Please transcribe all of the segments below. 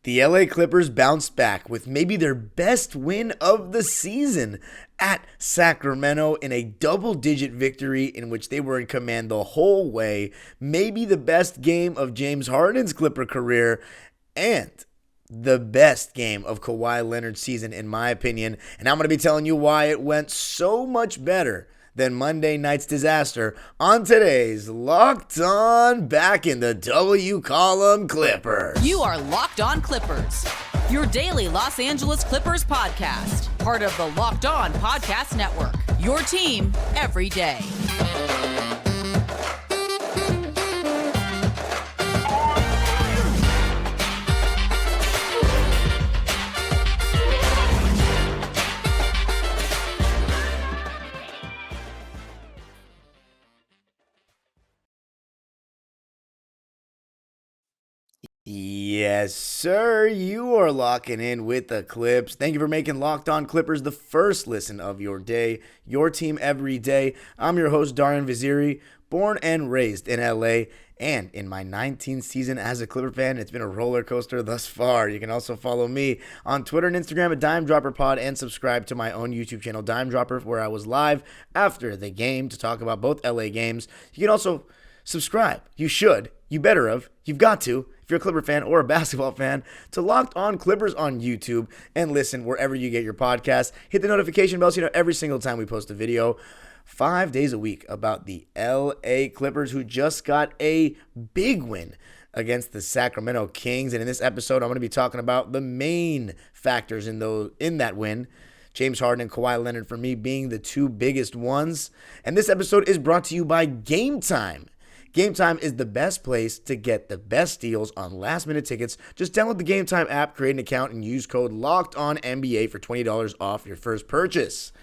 The LA Clippers bounced back with maybe their best win of the season at Sacramento in a double-digit victory in which they were in command the whole way. Maybe the best game of James Harden's Clipper career and the best game of Kawhi Leonard's season, in my opinion. And I'm going to be telling you why it went so much better than Monday night's disaster on today's Locked On Back in the W Column Clippers. You are Locked On Clippers, your daily Los Angeles Clippers podcast, part of the Locked On Podcast Network, your team every day. Yes, sir. You are locking in with the Clips. Thank you for making Locked On Clippers the first listen of your day, your team every day. I'm your host, Darian Vaziri, born and raised in LA, and in my 19th season as a Clipper fan, it's been a roller coaster thus far. You can also follow me on Twitter and Instagram at DimeDropperPod and subscribe to my own YouTube channel, Dime Dropper, where I was live after the game to talk about both LA games. You can also subscribe. You should. You better have. You've got to, if you're a Clipper fan or a basketball fan, to Locked On Clippers on YouTube and listen wherever you get your podcasts. Hit the notification bell so you know every single time we post a video 5 days a week about the LA Clippers, who just got a big win against the Sacramento Kings. And in this episode, I'm going to be talking about the main factors in that win. James Harden and Kawhi Leonard, for me, being the two biggest ones. And this episode is brought to you by Game Time. Game Time is the best place to get the best deals on last-minute tickets. Just download the Game Time app, create an account, and use code LOCKEDONNBA for $20 off your first purchase.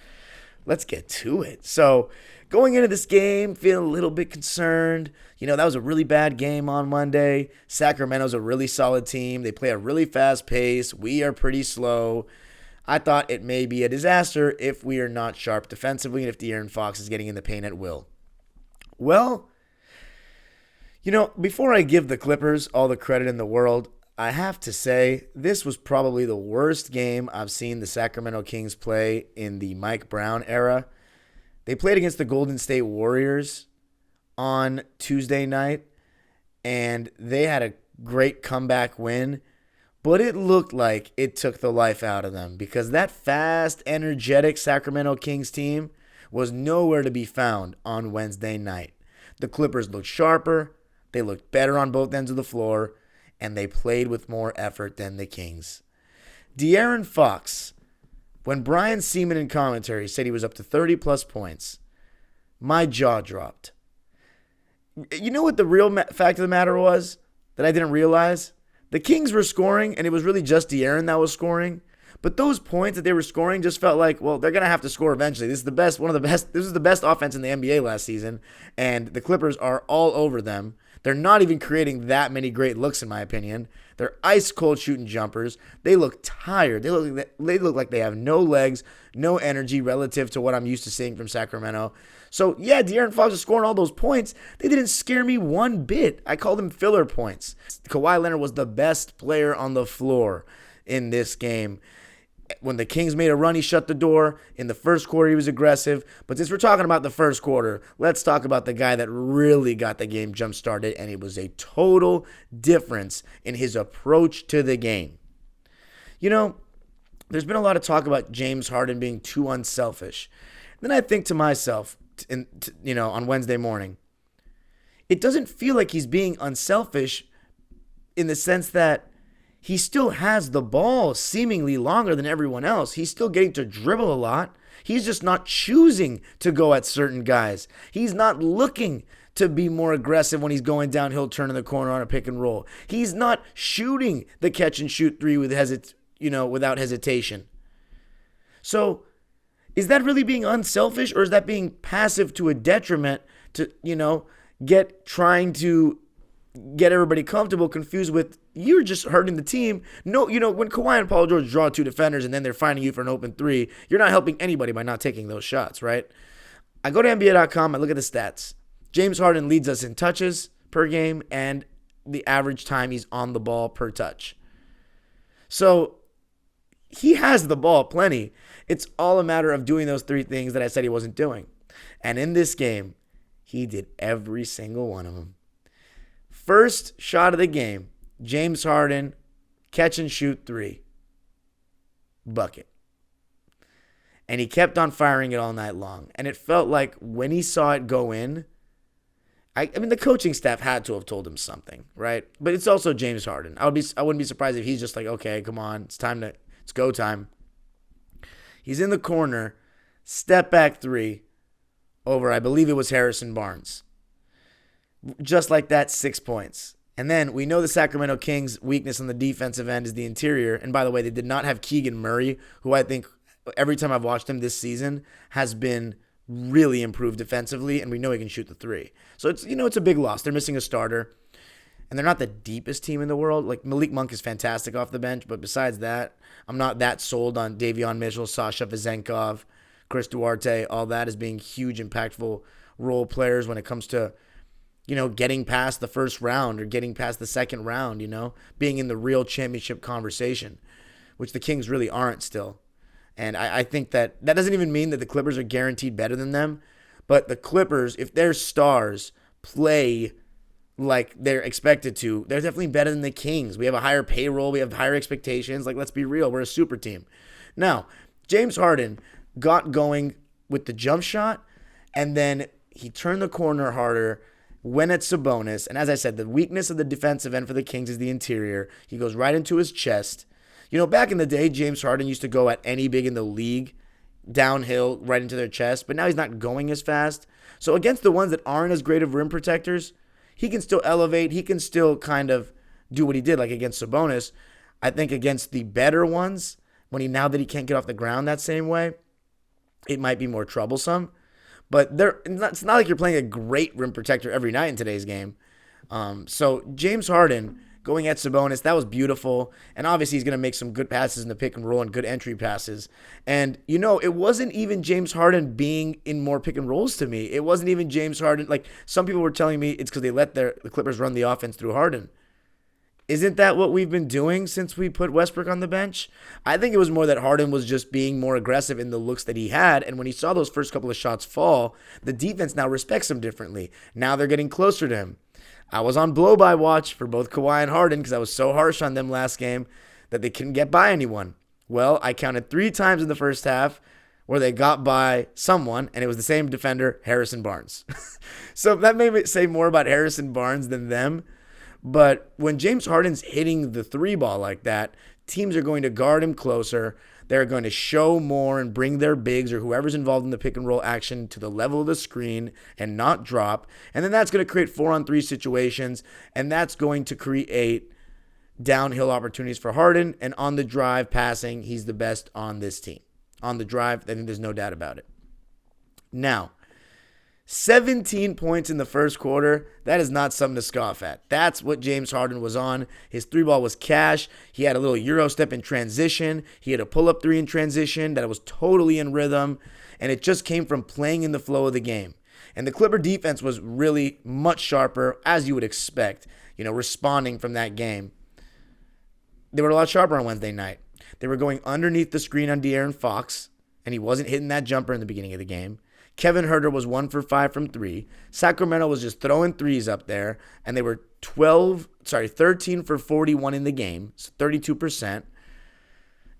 Let's get to it. So, going into this game, feeling a little bit concerned. You know, that was a really bad game on Monday. Sacramento's a really solid team. They play a really fast pace. We are pretty slow. I thought it may be a disaster if we are not sharp defensively and if De'Aaron Fox is getting in the paint at will. Well, you know, before I give the Clippers all the credit in the world, I have to say this was probably the worst game I've seen the Sacramento Kings play in the Mike Brown era. They played against the Golden State Warriors on Tuesday night, and they had a great comeback win, but it looked like it took the life out of them because that fast, energetic Sacramento Kings team was nowhere to be found on Wednesday night. The Clippers looked sharper. They looked better on both ends of the floor, and they played with more effort than the Kings. De'Aaron Fox, when Brian Seaman in commentary said he was up to 30-plus points, my jaw dropped. You know what the real fact of the matter was that I didn't realize? The Kings were scoring, and it was really just De'Aaron that was scoring. But those points that they were scoring just felt like, well, they're going to have to score eventually. This is the best offense in the NBA last season, and the Clippers are all over them. They're not even creating that many great looks, in my opinion. They're ice-cold shooting jumpers. They look tired. They look like they have no legs, no energy relative to what I'm used to seeing from Sacramento. So, yeah, De'Aaron Fox is scoring all those points. They didn't scare me one bit. I call them filler points. Kawhi Leonard was the best player on the floor in this game. When the Kings made a run, he shut the door. In the first quarter, he was aggressive. But since we're talking about the first quarter, let's talk about the guy that really got the game jump-started, and it was a total difference in his approach to the game. You know, there's been a lot of talk about James Harden being too unselfish. Then I think to myself, on Wednesday morning, it doesn't feel like he's being unselfish in the sense that he still has the ball seemingly longer than everyone else. He's still getting to dribble a lot. He's just not choosing to go at certain guys. He's not looking to be more aggressive when he's going downhill, turning the corner on a pick and roll. He's not shooting the catch and shoot three without hesitation. So, is that really being unselfish, or is that being passive to a detriment to, trying to get everybody comfortable, confused with you're just hurting the team? No, when Kawhi and Paul George draw two defenders and then they're finding you for an open three, you're not helping anybody by not taking those shots, right? I go to NBA.com, I look at the stats. James Harden leads us in touches per game and the average time he's on the ball per touch. So he has the ball plenty. It's all a matter of doing those three things that I said he wasn't doing. And in this game, he did every single one of them. First shot of the game, James Harden, catch and shoot three. Bucket. And he kept on firing it all night long. And it felt like when he saw it go in, I mean, the coaching staff had to have told him something, right? But it's also James Harden. I wouldn't be surprised if he's just like, okay, come on, it's go time. He's in the corner, step back three over, I believe it was Harrison Barnes. Just like that, 6 points. And then we know the Sacramento Kings' weakness on the defensive end is the interior. And by the way, they did not have Keegan Murray, who I think every time I've watched him this season has been really improved defensively, and we know he can shoot the three. So it's a big loss. They're missing a starter, and they're not the deepest team in the world. Like, Malik Monk is fantastic off the bench, but besides that, I'm not that sold on Davion Mitchell, Sasha Vezenkov, Chris Duarte, all that as being huge, impactful role players when it comes to, getting past the first round or getting past the second round, being in the real championship conversation, which the Kings really aren't still. And I think that doesn't even mean that the Clippers are guaranteed better than them. But the Clippers, if their stars play like they're expected to, they're definitely better than the Kings. We have a higher payroll. We have higher expectations. Like, let's be real. We're a super team. Now, James Harden got going with the jump shot, and then he turned the corner harder, went at Sabonis. And as I said, the weakness of the defensive end for the Kings is the interior. He goes right into his chest. Back in the day, James Harden used to go at any big in the league, downhill, right into their chest, but now he's not going as fast. So against the ones that aren't as great of rim protectors, he can still elevate. He can still kind of do what he did, like against Sabonis. I think against the better ones, now that he can't get off the ground that same way, it might be more troublesome. But it's not like you're playing a great rim protector every night in today's game. So James Harden going at Sabonis, that was beautiful. And obviously he's going to make some good passes in the pick and roll and good entry passes. And, it wasn't even James Harden being in more pick and rolls to me. It wasn't even James Harden. Like, some people were telling me it's because they let the Clippers run the offense through Harden. Isn't that what we've been doing since we put Westbrook on the bench? I think it was more that Harden was just being more aggressive in the looks that he had. And when he saw those first couple of shots fall, the defense now respects him differently. Now they're getting closer to him. I was on blow-by watch for both Kawhi and Harden because I was so harsh on them last game that they couldn't get by anyone. Well, I counted 3 times in the first half where they got by someone, and it was the same defender, Harrison Barnes. So that may say more about Harrison Barnes than them. But when James Harden's hitting the 3-ball like that, teams are going to guard him closer. They're going to show more and bring their bigs or whoever's involved in the pick and roll action to the level of the screen and not drop. And then that's going to create 4-on-3 situations, and that's going to create downhill opportunities for Harden. And on the drive, passing, he's the best on this team. On the drive, I think there's no doubt about it. Now, 17 points in the first quarter, that is not something to scoff at. That's what James Harden was on. His 3-ball was cash. He had a little Euro step in transition. He had a pull-up 3 in transition that was totally in rhythm, and it just came from playing in the flow of the game. And the Clipper defense was really much sharper, as you would expect, responding from that game. They were a lot sharper on Wednesday night. They were going underneath the screen on De'Aaron Fox, and he wasn't hitting that jumper in the beginning of the game. Kevin Huerter was 1 for 5 from 3. Sacramento was just throwing threes up there, and they were 13 for 41 in the game, so 32%.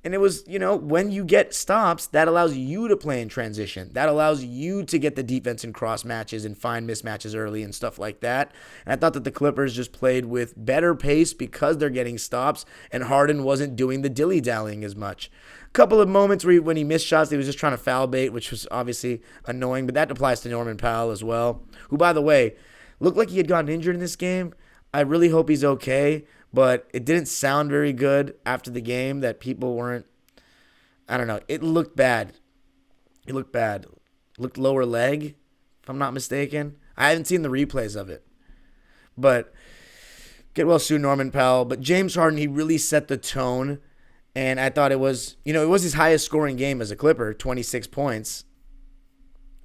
And it was, when you get stops, that allows you to play in transition. That allows you to get the defense in cross matches and find mismatches early and stuff like that. And I thought that the Clippers just played with better pace because they're getting stops, and Harden wasn't doing the dilly-dallying as much. Couple of moments where when he missed shots, he was just trying to foul bait, which was obviously annoying, but that applies to Norman Powell as well, who, by the way, looked like he had gotten injured in this game. I really hope he's okay, but it didn't sound very good after the game that people weren't, I don't know, it looked bad. It looked bad. Looked lower leg, if I'm not mistaken. I haven't seen the replays of it, but get well soon, Norman Powell. But James Harden, he really set the tone. And I thought it was his highest scoring game as a Clipper, 26 points.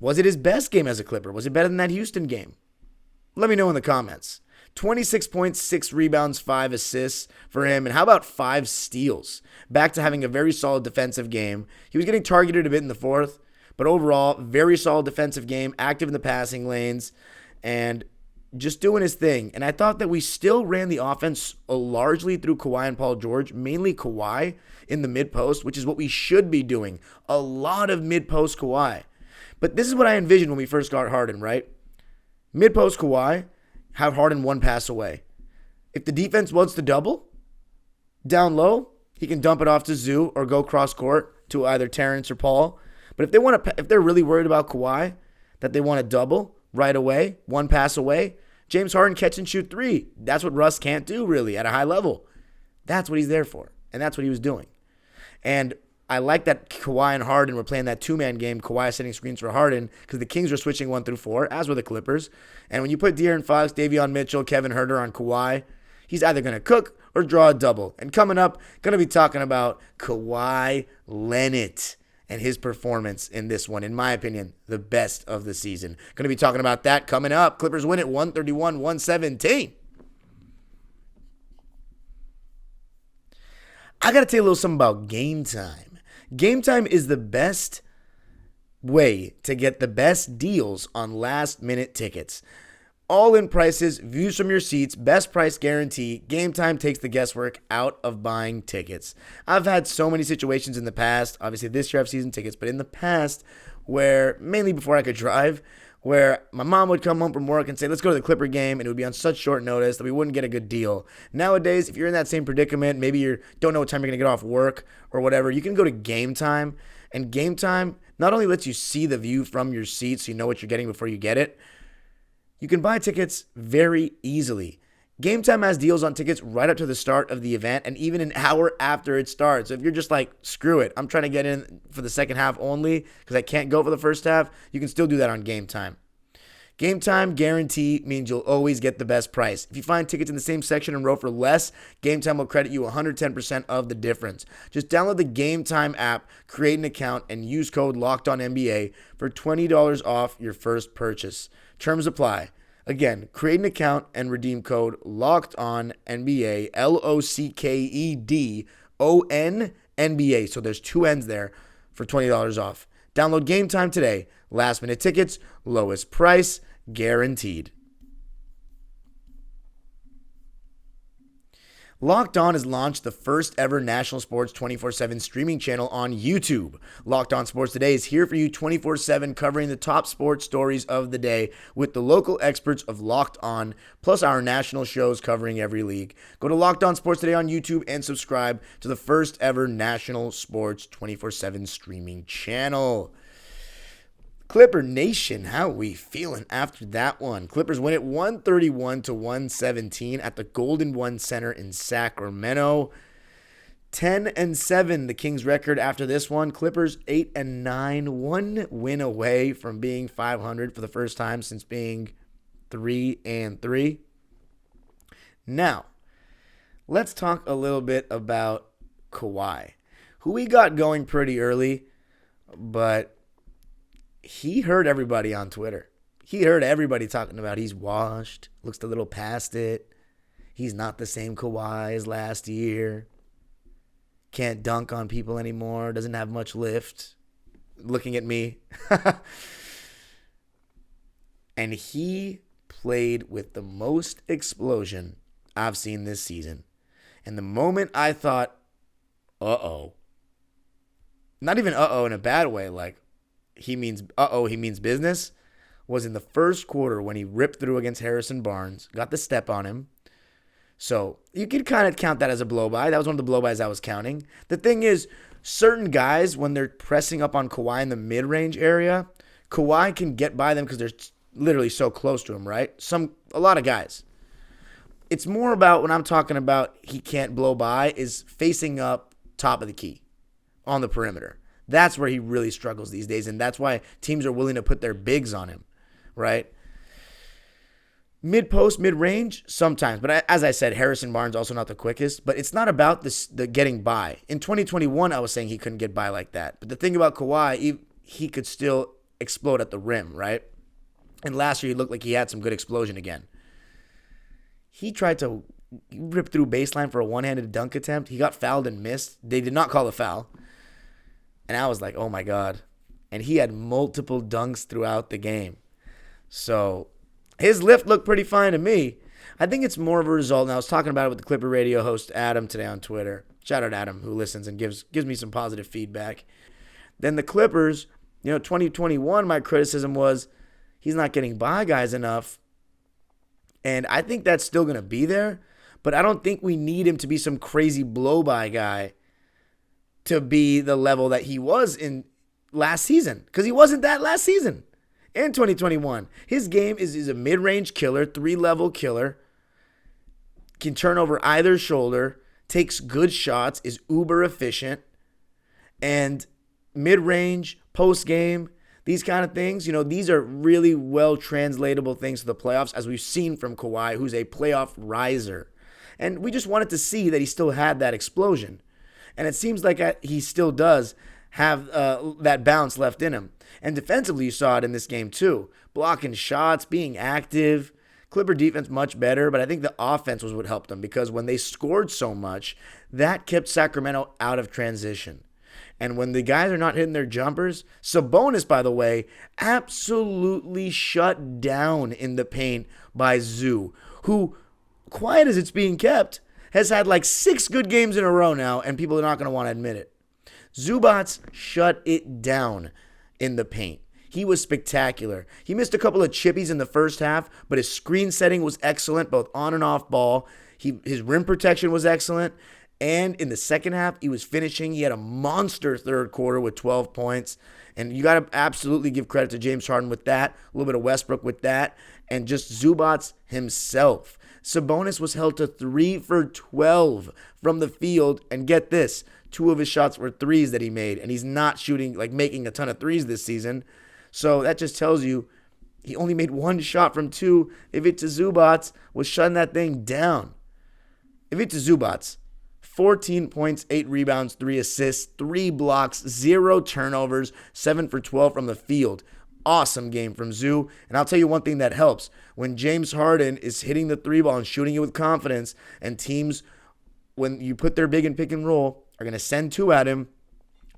Was it his best game as a Clipper? Was it better than that Houston game? Let me know in the comments. 26 points, 6 rebounds, 5 assists for him. And how about 5 steals? Back to having a very solid defensive game. He was getting targeted a bit in the fourth, but overall, very solid defensive game, active in the passing lanes, and just doing his thing. And I thought that we still ran the offense largely through Kawhi and Paul George, mainly Kawhi in the mid-post, which is what we should be doing. A lot of mid-post Kawhi. But this is what I envisioned when we first got Harden, right? Mid-post Kawhi, have Harden one pass away. If the defense wants to double, down low, he can dump it off to Zoo or go cross-court to either Terrence or Paul. But if they're really worried about Kawhi, that they want to double right away, one pass away, James Harden catch and shoot 3. That's what Russ can't do really at a high level. That's what he's there for, and that's what he was doing. And I like that Kawhi and Harden were playing that two-man game, Kawhi setting screens for Harden, because the Kings were switching 1 through 4, as were the Clippers. And when you put De'Aaron Fox, Davion Mitchell, Kevin Huerter on Kawhi, he's either going to cook or draw a double. And coming up, going to be talking about Kawhi Leonard and his performance in this one, in my opinion, the best of the season. Going to be talking about that coming up. Clippers win it 131-117. I got to tell you a little something about Game Time. Game Time is the best way to get the best deals on last-minute tickets. All-in prices, views from your seats, best price guarantee. Game Time takes the guesswork out of buying tickets. I've had so many situations in the past, obviously this year I have season tickets, but in the past where, mainly before I could drive, where my mom would come home from work and say, let's go to the Clipper game, and it would be on such short notice that we wouldn't get a good deal. Nowadays, if you're in that same predicament, maybe you don't know what time you're going to get off work or whatever, you can go to Game Time, and Game Time not only lets you see the view from your seat so you know what you're getting before you get it, you can buy tickets very easily. Game Time has deals on tickets right up to the start of the event and even an hour after it starts. So if you're just like, screw it, I'm trying to get in for the second half only because I can't go for the first half, you can still do that on Game Time. Game Time guarantee means you'll always get the best price. If you find tickets in the same section and row for less, Game Time will credit you 110% of the difference. Just download the Game Time app, create an account, and use code LOCKEDONNBA for $20 off your first purchase. Terms apply. Again, create an account and redeem code LOCKEDONNBA, LOCKEDONNBA. So there's 2 N's there for $20 off. Download Game Time today. Last minute tickets, lowest price, guaranteed. Locked On has launched the first ever national sports 24/7 streaming channel on YouTube. Locked On Sports Today is here for you 24/7, covering the top sports stories of the day with the local experts of Locked On, plus our national shows covering every league. Go to Locked On Sports Today on YouTube and subscribe to the first ever national sports 24/7 streaming channel. Clipper Nation, how are we feeling after that one? Clippers win it 131-117 at the Golden One Center in Sacramento. 10-7, the Kings record after this one. Clippers 8-9, 1 win away from being 500 for the first time since being 3-3. Now, let's talk a little bit about Kawhi, who we got going pretty early, but he heard everybody on Twitter. He heard everybody talking about he's washed, looks a little past it. He's not the same Kawhi as last year. Can't dunk on people anymore. Doesn't have much lift. Looking at me. And he played with the most explosion I've seen this season. And the moment I thought, uh-oh. Not even uh-oh in a bad way, like, he means business, was in the first quarter when he ripped through against Harrison Barnes, got the step on him. So you could kind of count that as a blow-by. That was one of the blow-bys I was counting. The thing is, certain guys, when they're pressing up on Kawhi in the mid-range area, Kawhi can get by them because they're literally so close to him, right? A lot of guys. It's more about, when I'm talking about he can't blow by, is facing up top of the key on the perimeter. That's where he really struggles these days, and that's why teams are willing to put their bigs on him, right? Mid-post, mid-range, sometimes. But as I said, Harrison Barnes also not the quickest. But it's not about the getting by. In 2021, I was saying he couldn't get by like that. But the thing about Kawhi, he could still explode at the rim, right? And last year, he looked like he had some good explosion again. he tried to rip through baseline for a one-handed dunk attempt. He got fouled and missed. They did not call a foul. And I was like, oh my God. And he had multiple dunks throughout the game. So his lift looked pretty fine to me. I think it's more of a result, and I was talking about it with the Clipper Radio host Adam today on Twitter. Shout out Adam, who listens and gives me some positive feedback. Then the Clippers, 2021, my criticism was he's not getting by guys enough. And I think that's still going to be there. But I don't think we need him to be some crazy blow-by guy to be the level that he was in last season. Because he wasn't that last season in 2021. His game is a mid-range killer, 3-level killer. Can turn over either shoulder, takes good shots, is uber efficient, and mid-range, post-game, these kind of things, these are really well translatable things to the playoffs, as we've seen from Kawhi, who's a playoff riser. And we just wanted to see that he still had that explosion. And it seems like he still does have that bounce left in him. And defensively, you saw it in this game too. Blocking shots, being active. Clipper defense much better, but I think the offense was what helped them, because when they scored so much, that kept Sacramento out of transition. And when the guys are not hitting their jumpers, Sabonis, by the way, absolutely shut down in the paint by Zoo, who, quiet as it's being kept, has had like 6 good games in a row now, and people are not going to want to admit it. Zubats shut it down in the paint. He was spectacular. He missed a couple of chippies in the first half, but his screen setting was excellent, both on and off ball. His rim protection was excellent. And in the second half, he was finishing. He had a monster third quarter with 12 points. And you got to absolutely give credit to James Harden with that, a little bit of Westbrook with that, and just Zubats himself. Sabonis was held to 3 for 12 from the field. And get this, 2 of his shots were threes that he made. And he's not making a ton of threes this season. So that just tells you he only made 1 shot from 2. Ivica Zubats was shutting that thing down. Ivica Zubats, 14 points, 8 rebounds, 3 assists, 3 blocks, 0 turnovers, 7 for 12 from the field. Awesome game from Zoo. And I'll tell you one thing that helps. When James Harden is hitting the 3-ball and shooting it with confidence, and teams, when you put their big and pick and roll, are going to send 2 at him,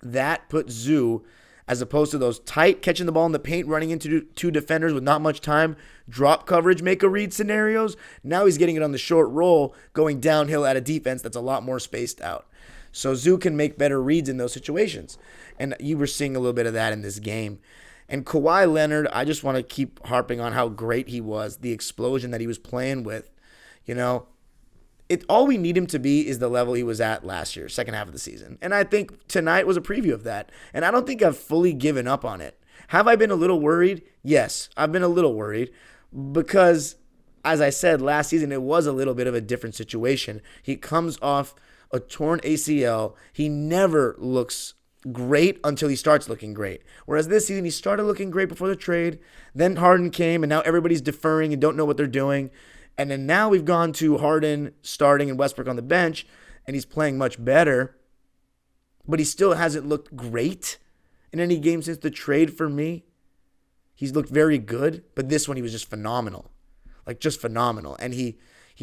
that puts Zoo, as opposed to those tight catching the ball in the paint, running into 2 defenders with not much time, drop coverage, make a read scenarios. Now he's getting it on the short roll, going downhill at a defense that's a lot more spaced out. So Zoo can make better reads in those situations. And you were seeing a little bit of that in this game. And Kawhi Leonard, I just want to keep harping on how great he was, the explosion that he was playing with. All we need him to be is the level he was at last year, second half of the season. And I think tonight was a preview of that. And I don't think I've fully given up on it. Have I been a little worried? Yes, I've been a little worried because, as I said, last season it was a little bit of a different situation. He comes off a torn ACL. He never looks great until he starts looking great. Whereas this season, he started looking great before the trade. Then Harden came, and now everybody's deferring and don't know what they're doing. And then now we've gone to Harden starting and Westbrook on the bench, and he's playing much better. But he still hasn't looked great in any game since the trade for me. He's looked very good, but this one he was just phenomenal. Just phenomenal. And he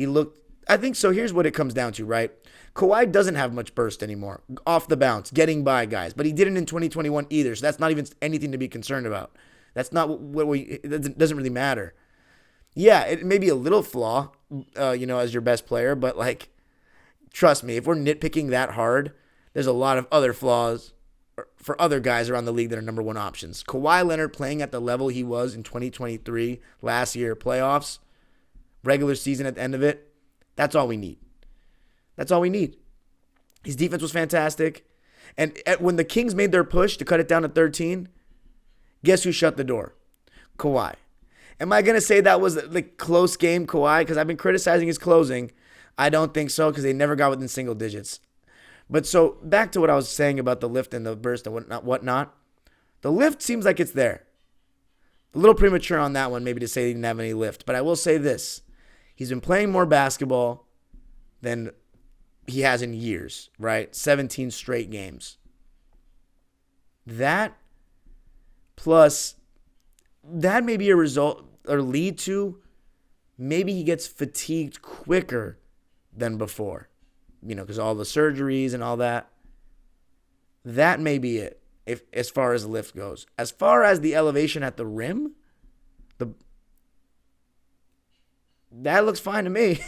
looked, I think so. Here's what it comes down to, right? Kawhi doesn't have much burst anymore, off the bounce, getting by guys. But he didn't in 2021 either, so that's not even anything to be concerned about. That's not it doesn't really matter. Yeah, it may be a little flaw, as your best player, but trust me, if we're nitpicking that hard, there's a lot of other flaws for other guys around the league that are number 1 options. Kawhi Leonard playing at the level he was in 2023, last year, playoffs, regular season at the end of it, that's all we need. That's all we need. His defense was fantastic. And when the Kings made their push to cut it down to 13, guess who shut the door? Kawhi. Am I going to say that was the close game, Kawhi? Because I've been criticizing his closing. I don't think so, because they never got within single digits. But so back to what I was saying about the lift and the burst and whatnot. The lift seems like it's there. A little premature on that one, maybe to say he didn't have any lift. But I will say this. He's been playing more basketball than he has in years, right? 17 straight games. That plus... that may be a result or lead to maybe he gets fatigued quicker than before, because all the surgeries and all that. That may be it, if as far as the lift goes. As far as the elevation at the rim, that looks fine to me.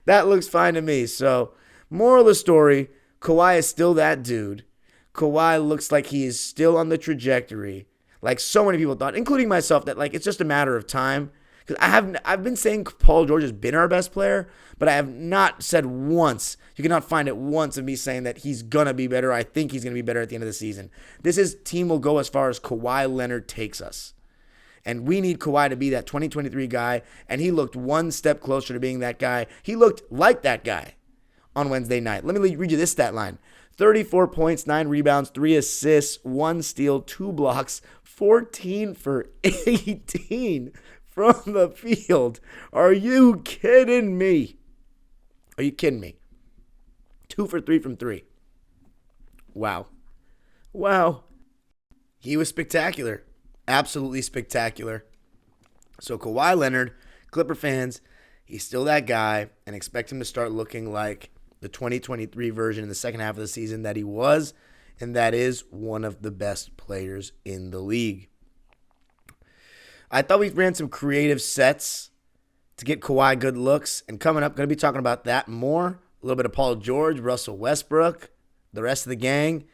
That looks fine to me. So, moral of the story, Kawhi is still that dude. Kawhi looks like he is still on the trajectory, like so many people thought, including myself, that it's just a matter of time. Because I've been saying Paul George has been our best player, but I have not said once, you cannot find it once of me saying that he's going to be better. I think he's going to be better at the end of the season. Team will go as far as Kawhi Leonard takes us. And we need Kawhi to be that 2023 guy, and he looked one step closer to being that guy. He looked like that guy on Wednesday night. Let me read you this stat line. 34 points, 9 rebounds, 3 assists, 1 steal, 2 blocks, 14 for 18 from the field. Are you kidding me? Are you kidding me? 2 for 3 from 3. Wow. He was spectacular. Absolutely spectacular. So Kawhi Leonard, Clipper fans, he's still that guy, and expect him to start looking like the 2023 version in the second half of the season that he was, and that is one of the best players in the league. I thought we ran some creative sets to get Kawhi good looks, and coming up, going to be talking about that more. A little bit of Paul George, Russell Westbrook, the rest of the gang,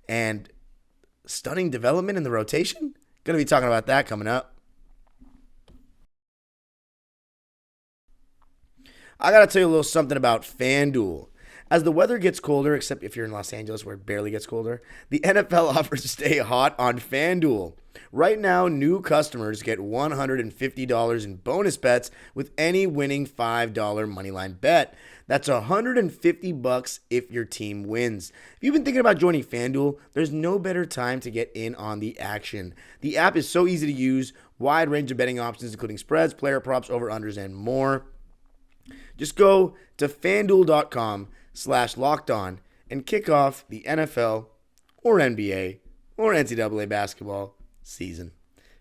and stunning development in the rotation. Going to be talking about that coming up. I got to tell you a little something about FanDuel. As the weather gets colder, except if you're in Los Angeles where it barely gets colder, the NFL offers to stay hot on FanDuel. Right now, new customers get $150 in bonus bets with any winning $5 moneyline bet. That's $150 if your team wins. If you've been thinking about joining FanDuel, there's no better time to get in on the action. The app is so easy to use, wide range of betting options, including spreads, player props, over-unders, and more. Just go to FanDuel.com/lockedon and kick off the NFL or NBA or NCAA basketball season.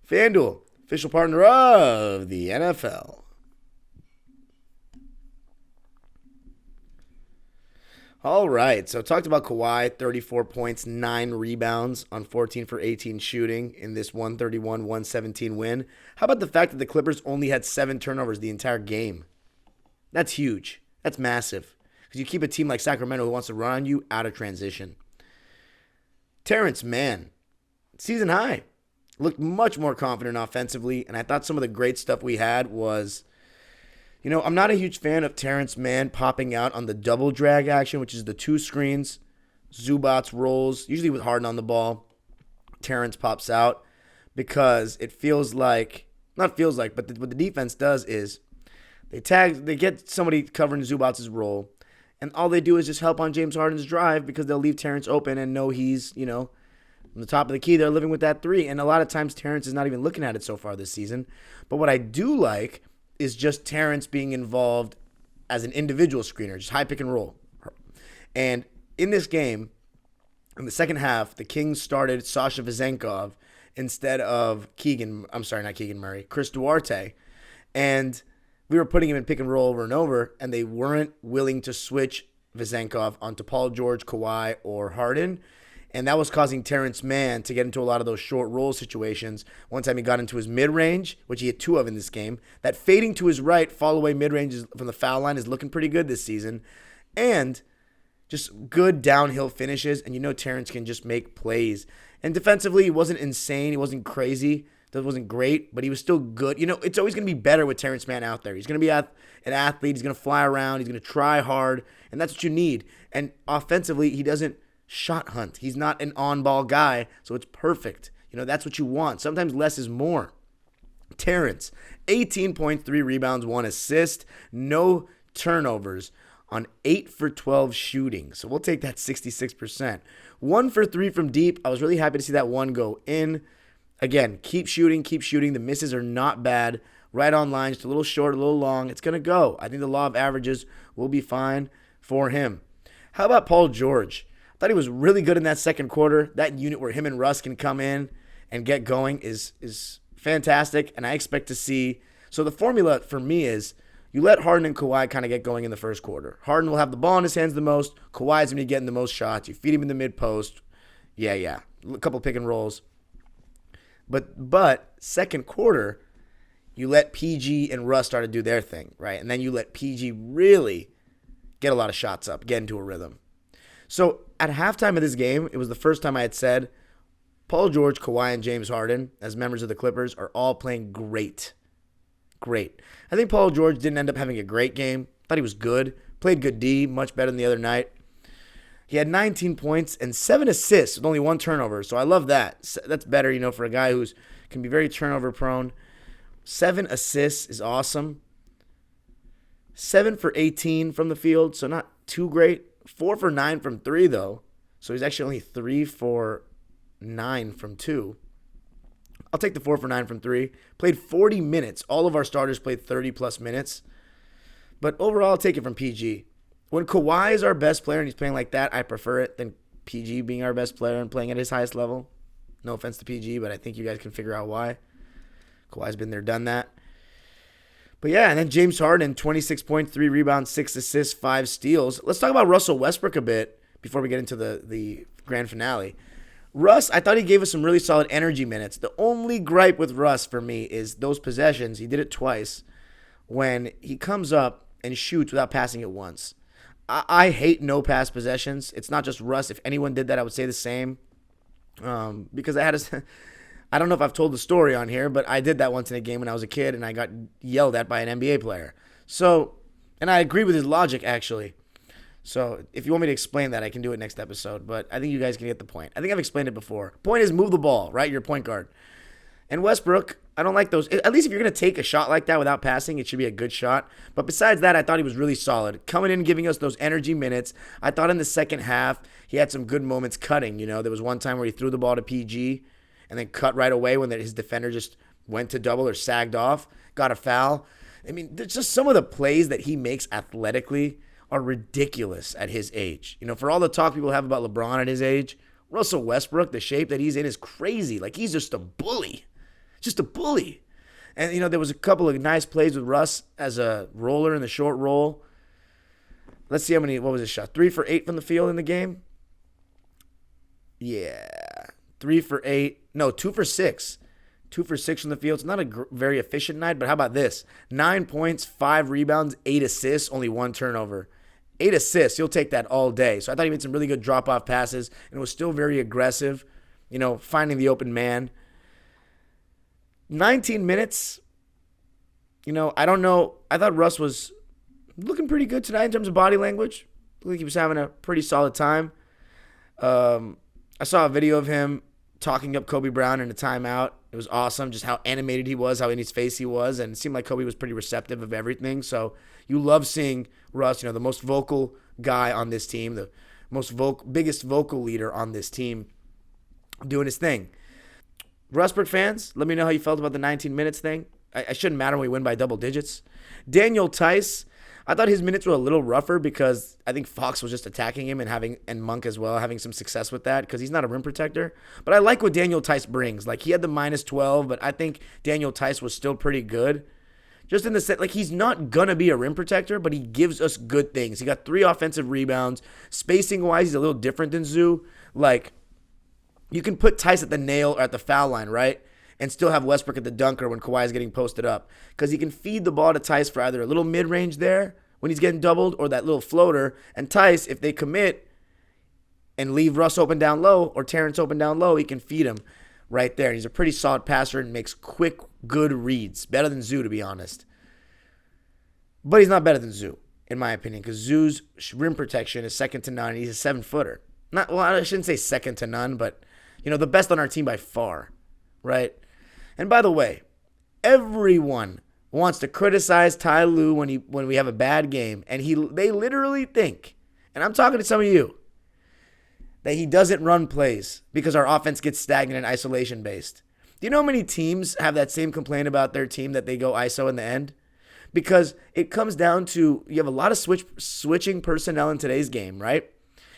FanDuel, official partner of the NFL. All right, so talked about Kawhi, 34 points, 9 rebounds on 14 for 18 shooting in this 131-117 win. How about the fact that the Clippers only had 7 turnovers the entire game? That's huge. That's massive. Because you keep a team like Sacramento who wants to run on you out of transition. Terrence Mann, season high. Looked much more confident offensively, and I thought some of the great stuff we had was, I'm not a huge fan of Terrence Mann popping out on the double drag action, which is the 2 screens. Zubats rolls, usually with Harden on the ball. Terrence pops out because it feels like, but what the defense does is they get somebody covering Zubats' role, and all they do is just help on James Harden's drive because they'll leave Terrence open and know he's, on the top of the key. They're living with that 3, and a lot of times Terrence is not even looking at it so far this season. But what I do like is just Terrence being involved as an individual screener, just high pick and roll. And in this game, in the second half, the Kings started Sasha Vezenkov instead of Chris Duarte. And we were putting him in pick and roll over and over, and they weren't willing to switch Vezenkov onto Paul George, Kawhi, or Harden. And that was causing Terrence Mann to get into a lot of those short roll situations. One time he got into his mid-range, which he had 2 of in this game. That fading to his right, fall away mid-range from the foul line is looking pretty good this season. And just good downhill finishes. And Terrence can just make plays. And defensively, he wasn't insane. He wasn't crazy. That wasn't great, but he was still good. It's always going to be better with Terrence Mann out there. He's going to be an athlete. He's going to fly around. He's going to try hard. And that's what you need. And offensively, he doesn't shot hunt. He's not an on-ball guy, so it's perfect. That's what you want. Sometimes less is more. Terrence, 18.3 rebounds, 1 assist, no turnovers on 8 for 12 shooting. So we'll take that 66%. 1 for 3 from deep. I was really happy to see that one go in. Again, keep shooting. The misses are not bad. Right on line, just a little short, a little long. It's going to go. I think the law of averages will be fine for him. How about Paul George? I thought he was really good in that second quarter. That unit where him and Russ can come in and get going is fantastic, and I expect to see So the formula for me is you let Harden and Kawhi kind of get going in the first quarter. Harden will have the ball in his hands the most. Kawhi's going to be getting the most shots. You feed him in the mid-post. Yeah. A couple pick and rolls. But second quarter, you let PG and Russ start to do their thing, right? And then you let PG really get a lot of shots up, get into a rhythm. So at halftime of this game, it was the first time I had said Paul George, Kawhi, and James Harden, as members of the Clippers, are all playing great. Great. I think Paul George didn't end up having a great game. Thought he was good. Played good D, much better than the other night. He had 19 points and 7 assists with only 1 turnover. So I love that. That's better, for a guy who's can be very turnover prone. 7 assists is awesome. 7 for 18 from the field, so not too great. 4 for 9 from 3, though. So he's actually only 3 for 9 from 2. I'll take the 4 for 9 from 3. Played 40 minutes. All of our starters played 30-plus minutes. But overall, I'll take it from PG. When Kawhi is our best player and he's playing like that, I prefer it than PG being our best player and playing at his highest level. No offense to PG, but I think you guys can figure out why. Kawhi's been there, done that. But yeah, and then James Harden, 26 points, 3 rebounds, 6 assists, 5 steals. Let's talk about Russell Westbrook a bit before we get into the grand finale. Russ, I thought he gave us some really solid energy minutes. The only gripe with Russ for me is those possessions. He did it twice when he comes up and shoots without passing it once. I hate no pass possessions. It's not just Russ. If anyone did that, I would say the same. Because I don't know if I've told the story on here, but I did that once in a game when I was a kid, and I got yelled at by an NBA player. So, and I agree with his logic, actually. So, if you want me to explain that, I can do it next episode, but I think you guys can get the point. I think I've explained it before. Point is, move the ball, right? You're a point guard. And Westbrook, I don't like those. At least if you're going to take a shot like that without passing, it should be a good shot. But besides that, I thought he was really solid. Coming in and giving us those energy minutes. I thought in the second half, he had some good moments cutting. There was one time where he threw the ball to PG and then cut right away when his defender just went to double or sagged off, got a foul. I mean, there's just some of the plays that he makes athletically are ridiculous at his age. For all the talk people have about LeBron at his age, Russell Westbrook, the shape that he's in is crazy. Like, he's just a bully. Just a bully. And, there was a couple of nice plays with Russ as a roller in the short roll. Let's see what was his shot? 3 for 8 from the field in the game? Yeah. 3 for 8. No, 2 for 6. 2 for 6 from the field. It's not a very efficient night, but how about this? 9 points, 5 rebounds, 8 assists, only 1 turnover. 8 assists, you'll take that all day. So I thought he made some really good drop-off passes and was still very aggressive, finding the open man. 19 minutes, I don't know. I thought Russ was looking pretty good tonight in terms of body language. Looked like he was having a pretty solid time. I saw a video of him talking up Kobe Brown in a timeout. It was awesome, just how animated he was, how in his face he was, and it seemed like Kobe was pretty receptive of everything. So you love seeing Russ, the most vocal guy on this team, the biggest vocal leader on this team, doing his thing. Westbrook fans, let me know how you felt about the 19 minutes thing. I shouldn't matter when we win by double digits. Daniel Tice, I thought his minutes were a little rougher because I think Fox was just attacking him and Monk as well, having some success with that because he's not a rim protector. But I like what Daniel Tice brings. Like, he had the minus 12, but I think Daniel Tice was still pretty good. Just in the sense, like, he's not going to be a rim protector, but he gives us good things. He got 3 offensive rebounds. Spacing-wise, he's a little different than Zoo. Like, you can put Tice at the nail or at the foul line, right? And still have Westbrook at the dunker when Kawhi is getting posted up. Because he can feed the ball to Tice for either a little mid-range there when he's getting doubled or that little floater. And Tice, if they commit and leave Russ open down low or Terrence open down low, he can feed him right there. He's a pretty solid passer and makes quick, good reads. Better than Zoo, to be honest. But he's not better than Zoo, in my opinion, because Zoo's rim protection is second to none. He's a 7-footer. I shouldn't say second to none, but the best on our team by far, right? And by the way, everyone wants to criticize Ty Lue when we have a bad game, and they literally think, and I'm talking to some of you, that he doesn't run plays because our offense gets stagnant and isolation-based. Do you know how many teams have that same complaint about their team that they go ISO in the end? Because it comes down to, you have a lot of switching personnel in today's game, right?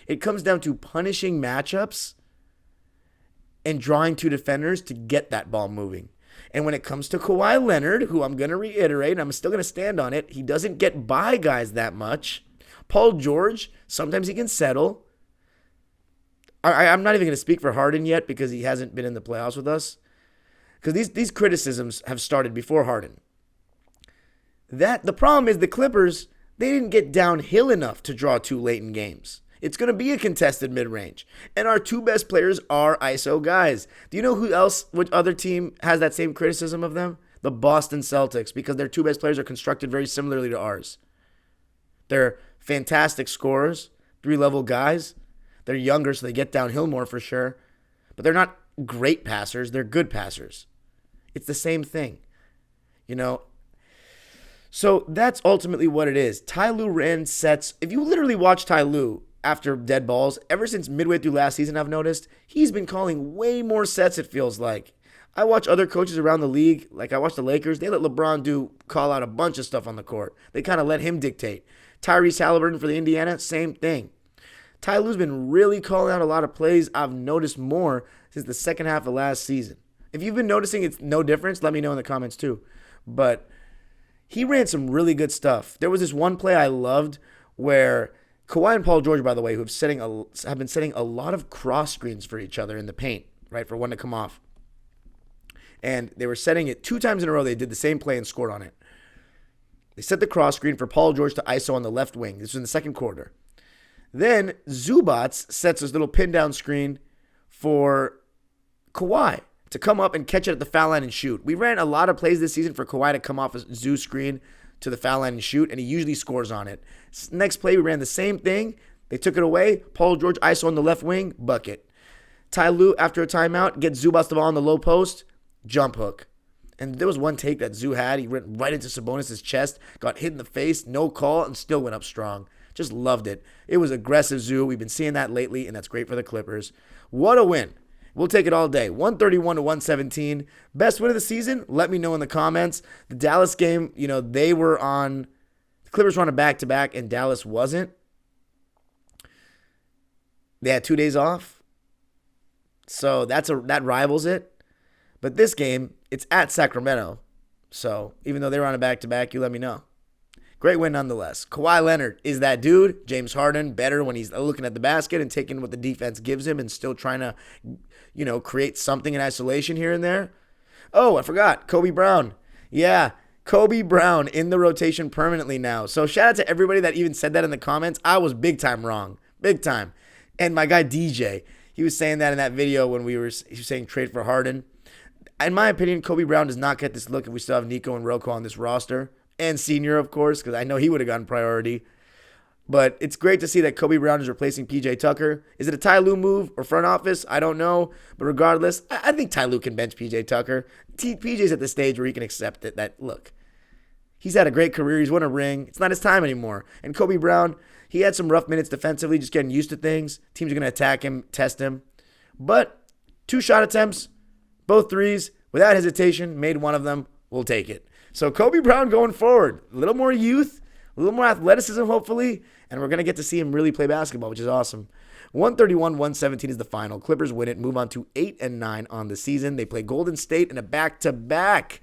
It comes down to punishing matchups and drawing 2 defenders to get that ball moving. And when it comes to Kawhi Leonard, who I'm going to reiterate, and I'm still going to stand on it, he doesn't get by guys that much. Paul George, sometimes he can settle. I'm not even going to speak for Harden yet because he hasn't been in the playoffs with us. Because these criticisms have started before Harden. The problem is the Clippers, they didn't get downhill enough to draw too late in games. It's going to be a contested mid-range. And our two best players are ISO guys. Do you know which other team has that same criticism of them? The Boston Celtics, because their two best players are constructed very similarly to ours. They're fantastic scorers, 3-level guys. They're younger, so they get downhill more for sure. But they're not great passers. They're good passers. It's the same thing. So that's ultimately what it is. Ty Lue ran sets. If you literally watch Ty Lue after dead balls, ever since midway through last season, I've noticed he's been calling way more sets, it feels like. I watch other coaches around the league, like I watch the Lakers, they let LeBron call out a bunch of stuff on the court. They kind of let him dictate. Tyrese Halliburton for the Indiana, same thing. Ty Lue's been really calling out a lot of plays I've noticed more since the second half of last season. If you've been noticing it's no difference, let me know in the comments too. But he ran some really good stuff. There was this one play I loved where Kawhi and Paul George, by the way, who have been setting a lot of cross screens for each other in the paint, right, for one to come off. And they were setting it 2 times in a row. They did the same play and scored on it. They set the cross screen for Paul George to ISO on the left wing. This was in the second quarter. Then Zubac sets this little pin down screen for Kawhi to come up and catch it at the foul line and shoot. We ran a lot of plays this season for Kawhi to come off a Zoo screen to the foul line and shoot, and he usually scores on it. Next play, we ran the same thing. They took it away. Paul George ISO on the left wing, bucket. Ty Lue, after a timeout, gets Zubac the ball on the low post, jump hook. And there was one take that Zoo had. He went right into Sabonis' chest, got hit in the face, no call, and still went up strong. Just loved it. It was aggressive Zoo. We've been seeing that lately, and that's great for the Clippers. What a win. We'll take it all day. 131-117. Best win of the season? Let me know in the comments. The Dallas game, the Clippers were on a back-to-back, and Dallas wasn't. They had 2 days off. So that rivals it. But this game, it's at Sacramento. So even though they were on a back-to-back, you let me know. Great win nonetheless. Kawhi Leonard is that dude. James Harden, better when he's looking at the basket and taking what the defense gives him and still trying to, create something in isolation here and there. Oh, I forgot. Kobe Brown. Yeah, Kobe Brown in the rotation permanently now. So shout out to everybody that even said that in the comments. I was big time wrong. Big time. And my guy DJ, he was saying that in that video when he was saying trade for Harden. In my opinion, Kobe Brown does not get this look if we still have Nico and Rocco on this roster. And Senior, of course, because I know he would have gotten priority. But it's great to see that Kobe Brown is replacing PJ Tucker. Is it a Ty Lue move or front office? I don't know. But regardless, I think Ty Lue can bench PJ Tucker. PJ's at the stage where he can accept it. That, look, he's had a great career. He's won a ring. It's not his time anymore. And Kobe Brown, he had some rough minutes defensively, just getting used to things. Teams are going to attack him, test him. But 2 shot attempts, both threes, without hesitation, made one of them. We'll take it. So Kobe Brown going forward, a little more youth, a little more athleticism hopefully, and we're going to get to see him really play basketball, which is awesome. 131-117 is the final. Clippers win it, move on to 8-9 on the season. They play Golden State in a back-to-back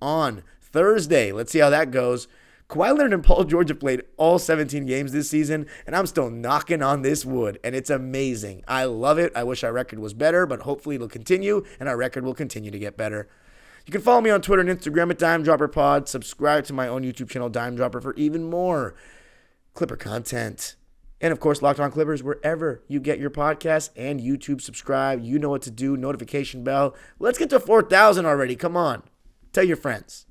on Thursday. Let's see how that goes. Kawhi Leonard and Paul George have played all 17 games this season, and I'm still knocking on this wood, and it's amazing. I love it. I wish our record was better, but hopefully it'll continue, and our record will continue to get better. You can follow me on Twitter and Instagram at DimeDropperPod. Subscribe to my own YouTube channel, Dime Dropper, for even more Clipper content. And, of course, Locked On Clippers, wherever you get your podcasts and YouTube. Subscribe. You know what to do. Notification bell. Let's get to 4,000 already. Come on. Tell your friends.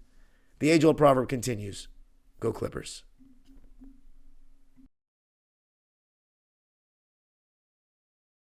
The age-old proverb continues. Go Clippers.